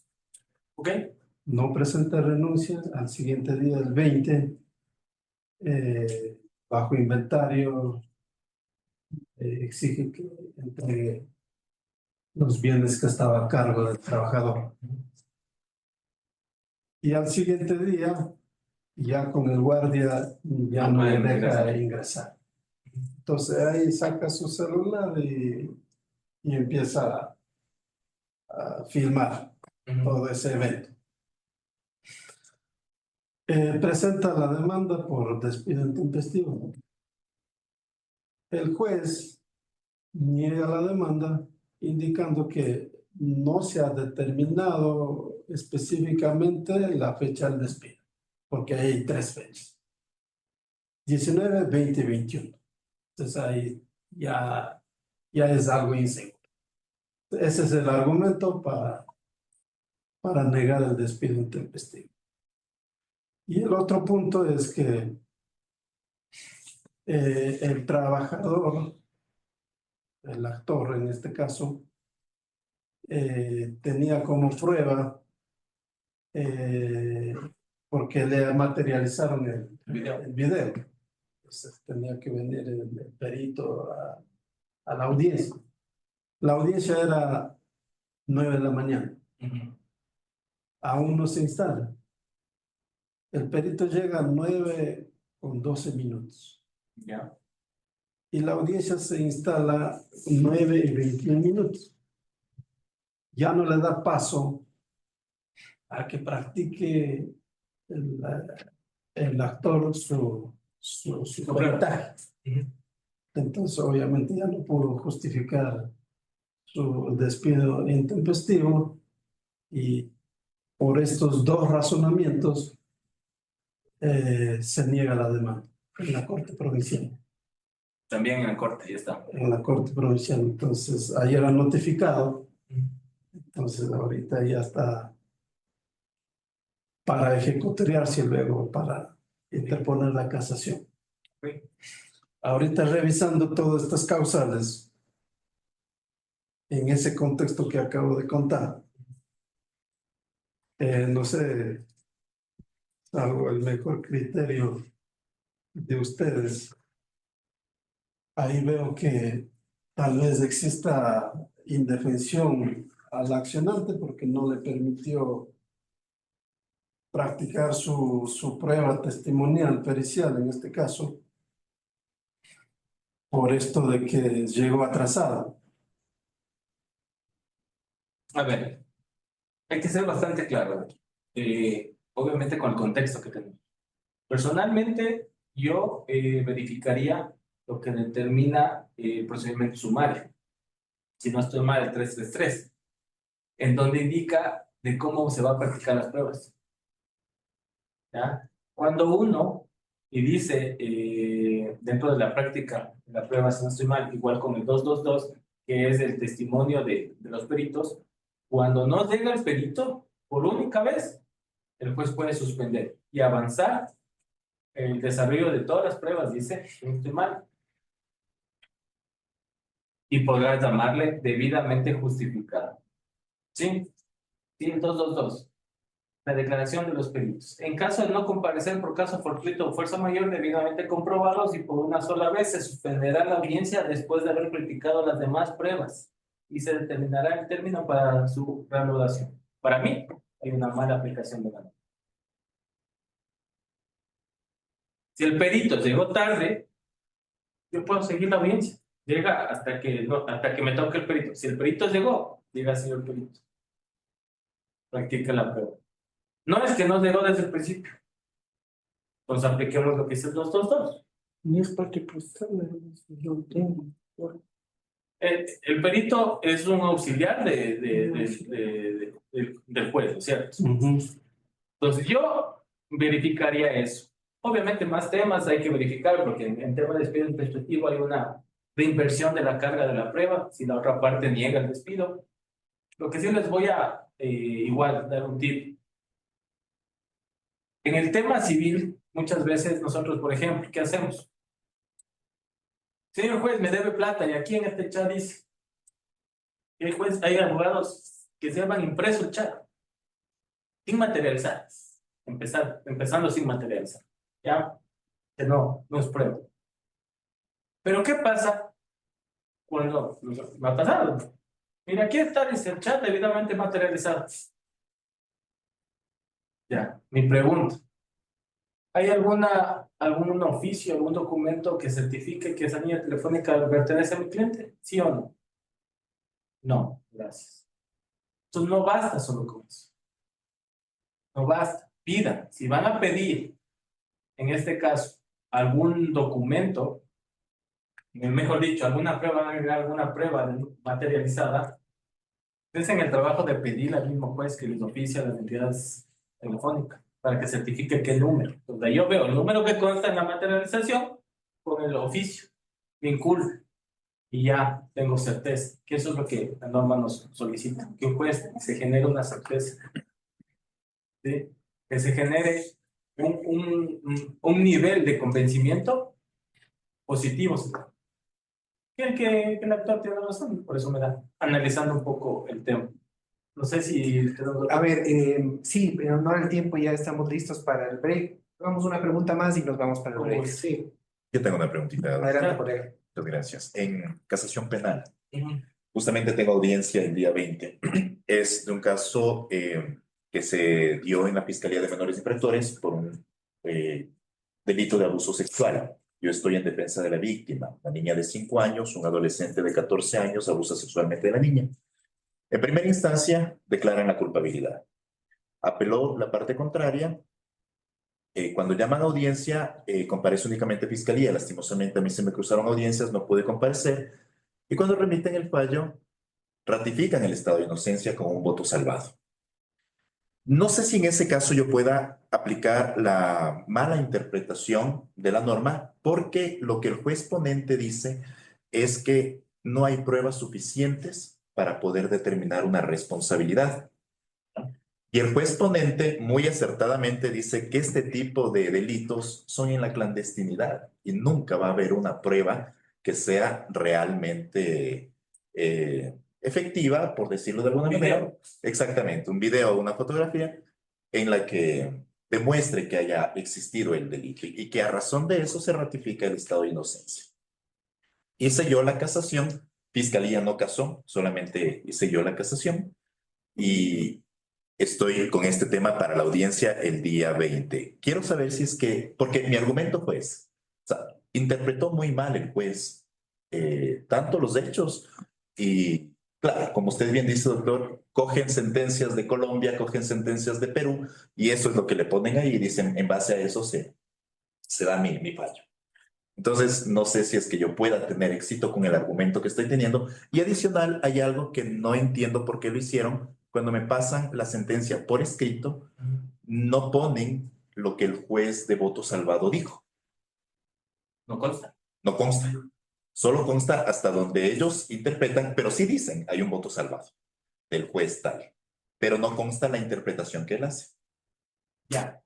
¿Ok? No presenta renuncia. Al siguiente día, el 20, bajo inventario, exige que entregue los bienes que estaba a cargo del trabajador. Y al siguiente día, ya con el guardia, ya no le deja ingresar. Entonces ahí saca su celular y empieza a filmar todo ese evento. Presenta la demanda por despido intempestivo. El juez niega la demanda, indicando que no se ha determinado específicamente la fecha del despido, porque hay 3 fechas: 19, 20 y 21. Entonces ahí ya es algo inseguro. Ese es el argumento para negar el despido intempestivo. Y el otro punto es que el trabajador, el actor en este caso, tenía como prueba, porque le materializaron el video. Entonces tenía que venir el perito a la audiencia. La audiencia era 9 de la mañana. Aún no se instala. El perito llega a 9:12. ¿Ya? Y la audiencia se instala 9:21. Ya no le da paso a que practique el, el actor su peritaje. Entonces, obviamente, ya no pudo justificar su despido intempestivo, y por estos 2 razonamientos se niega la demanda en la Corte Provincial. También en la corte, ya está. En la Corte Provincial. Entonces, ayer han notificado. Entonces, ahorita ya está para ejecutoriarse y luego para interponer la casación. Sí. Ahorita revisando todas estas causales, en ese contexto que acabo de contar, no sé, salvo el mejor criterio de ustedes, ahí veo que tal vez exista indefensión al accionante porque no le permitió practicar su prueba testimonial pericial, en este caso, por esto de que llegó atrasado. A ver, hay que ser bastante claro. Obviamente con el contexto que tenemos. Personalmente, yo verificaría lo que determina el procedimiento sumario. Si no estoy mal, el 333, en donde indica de cómo se va a practicar las pruebas. ¿Ya? Cuando uno, y dice dentro de la práctica, la prueba, si no estoy mal, igual con el 222, que es el testimonio de los peritos, cuando no llega el perito, por única vez, el juez puede suspender y avanzar el desarrollo de todas las pruebas, dice, si no estoy mal, y podrá llamarle debidamente justificada. ¿Sí? Sí, el 222. La declaración de los peritos. En caso de no comparecer por caso fortuito o fuerza mayor, debidamente comprobados y por una sola vez, se suspenderá la audiencia después de haber practicado las demás pruebas y se determinará el término para su reanudación. Para mí, hay una mala aplicación de la ley. Si el perito llegó tarde, yo puedo seguir la audiencia. Llega hasta que me toque el perito. Si el perito llegó, llega el señor perito. practique la prueba. No es que no llegó desde el principio. Pues apliquemos lo que dicen los dos. Ni es parte procesal, yo lo tengo. El perito es un auxiliar del juez, ¿no es cierto? Entonces yo verificaría eso. Obviamente más temas hay que verificar porque en tema de despido intempestivo hay una reinversión de la carga de la prueba si la otra parte niega el despido. Lo que sí les voy a igual dar un tip. En el tema civil, muchas veces nosotros, por ejemplo, ¿qué hacemos? Señor juez, me debe plata y aquí en este chat dice que hay, hay abogados que se llaman impreso el chat sin materializar. Empezando sin materializar. Ya, que no es prueba. Pero ¿qué pasa cuando me ha pasado? Mira, aquí está, dice el chat debidamente materializado. Ya, mi pregunta. ¿Hay algún oficio, algún documento que certifique que esa línea telefónica pertenece a mi cliente? ¿Sí o no? No, gracias. Entonces no basta solo con eso. No basta. Pidan. Si van a pedir, en este caso, algún documento, mejor dicho, alguna prueba, van a agregar alguna prueba materializada, es en el trabajo de pedir al mismo juez que les oficia a las entidades telefónicas para que certifique qué número. Entonces yo veo el número que consta en la materialización con el oficio, vinculo y ya tengo certeza, que eso es lo que la norma nos solicita, que un juez se genere una certeza, ¿sí? Que se genere un nivel de convencimiento positivo, ¿sí? Que el actor tiene razón, por eso me da, analizando un poco el tema. No sé si... A ver, sí, en honor al tiempo ya estamos listos para el break. Hagamos una pregunta más y nos vamos para el break. Sí. Yo tengo una preguntita. Adelante, colega. Muchas gracias. En casación penal, justamente tengo audiencia el día 20. Es de un caso que se dio en la Fiscalía de Menores Infractores por un delito de abuso sexual. Yo estoy en defensa de la víctima, una niña de 5 años, un adolescente de 14 años abusa sexualmente de la niña. En primera instancia, declaran la culpabilidad. Apeló la parte contraria. Cuando llaman a audiencia, comparece únicamente fiscalía. Lastimosamente a mí se me cruzaron audiencias, no pude comparecer. Y cuando remiten el fallo, ratifican el estado de inocencia con un voto salvado. No sé si en ese caso yo pueda aplicar la mala interpretación de la norma, porque lo que el juez ponente dice es que no hay pruebas suficientes para poder determinar una responsabilidad. Y el juez ponente muy acertadamente dice que este tipo de delitos son en la clandestinidad y nunca va a haber una prueba que sea realmente efectiva, por decirlo de alguna manera. Exactamente, un video o una fotografía en la que demuestre que haya existido el delito y que a razón de eso se ratifica el estado de inocencia. Hice yo la casación, fiscalía no casó, solamente hice yo la casación y estoy con este tema para la audiencia el día 20. Quiero saber si es que, porque mi argumento fue, o sea, interpretó muy mal el juez tanto los hechos y, claro, como usted bien dice, doctor, cogen sentencias de Colombia, cogen sentencias de Perú y eso es lo que le ponen ahí y dicen, en base a eso se da mi fallo. Entonces, no sé si es que yo pueda tener éxito con el argumento que estoy teniendo. Y adicional, hay algo que no entiendo por qué lo hicieron. Cuando me pasan la sentencia por escrito, no ponen lo que el juez de voto salvado dijo. No consta. No consta. Solo consta hasta donde ellos interpretan, pero sí dicen, hay un voto salvado del juez tal. Pero no consta la interpretación que él hace. Ya.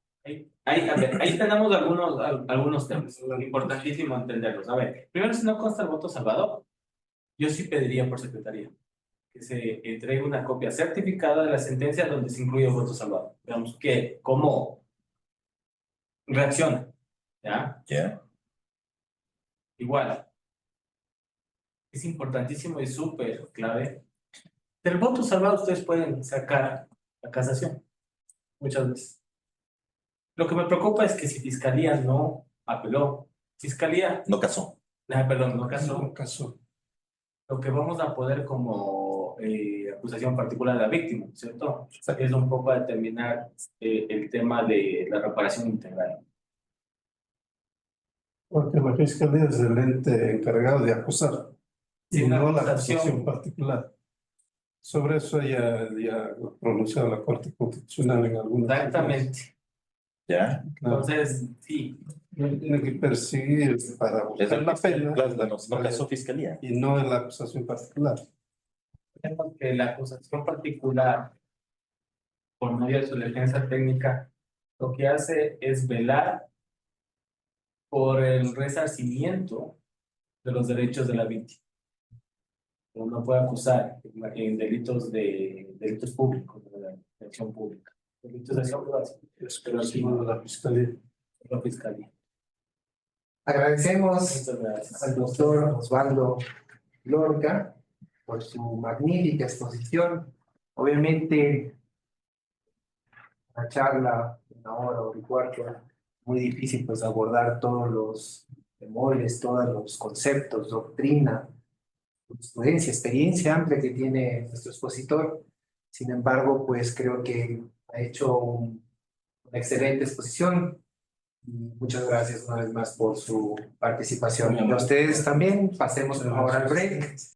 A ver, ahí tenemos algunos temas. Importantísimo entenderlos. A ver, primero, si no consta el voto salvador, yo sí pediría por secretaría que se entregue una copia certificada de la sentencia donde se incluye el voto salvado. Digamos que, ¿cómo reacciona? ¿Ya? ¿Ya? Igual. Es importantísimo y súper clave. Del voto salvado ustedes pueden sacar la casación. Muchas veces. Lo que me preocupa es que si Fiscalía no apeló, Fiscalía, No casó. perdón, no casó, No casó. lo que vamos a poder como como acusación particular de la víctima, ¿cierto? Es un poco a determinar el tema de la reparación integral. Porque la fiscalía es el ente encargado de acusar, Sí, y una no la acusación. acusación particular. Sobre eso ya ha pronunciado la Corte Constitucional en algunos Exactamente. ¿Ya? Entonces, sí, Tiene que perseguir para Es buscar el la fiscal, pena claro, no caso fiscalía. y no en la acusación particular. vemos que la acusación particular, por medio de su defensa técnica, lo que hace es velar por el resarcimiento de los derechos de la víctima. Uno puede acusar en delitos públicos, de acción pública. Delitos de acción privada, Es pero que sí, no de la fiscalía. la fiscalía. Agradecemos Muchas gracias. al doctor Osvaldo Lorca por su magnífica exposición. Obviamente, la charla, 1 hora o 1 cuarto, muy difícil pues abordar todos los temores, todos los conceptos, doctrina, jurisprudencia, experiencia amplia que tiene nuestro expositor. Sin embargo, pues creo que ha hecho una excelente exposición. Y muchas gracias una vez más por su participación. Y a ustedes también, pasemos por favor al break.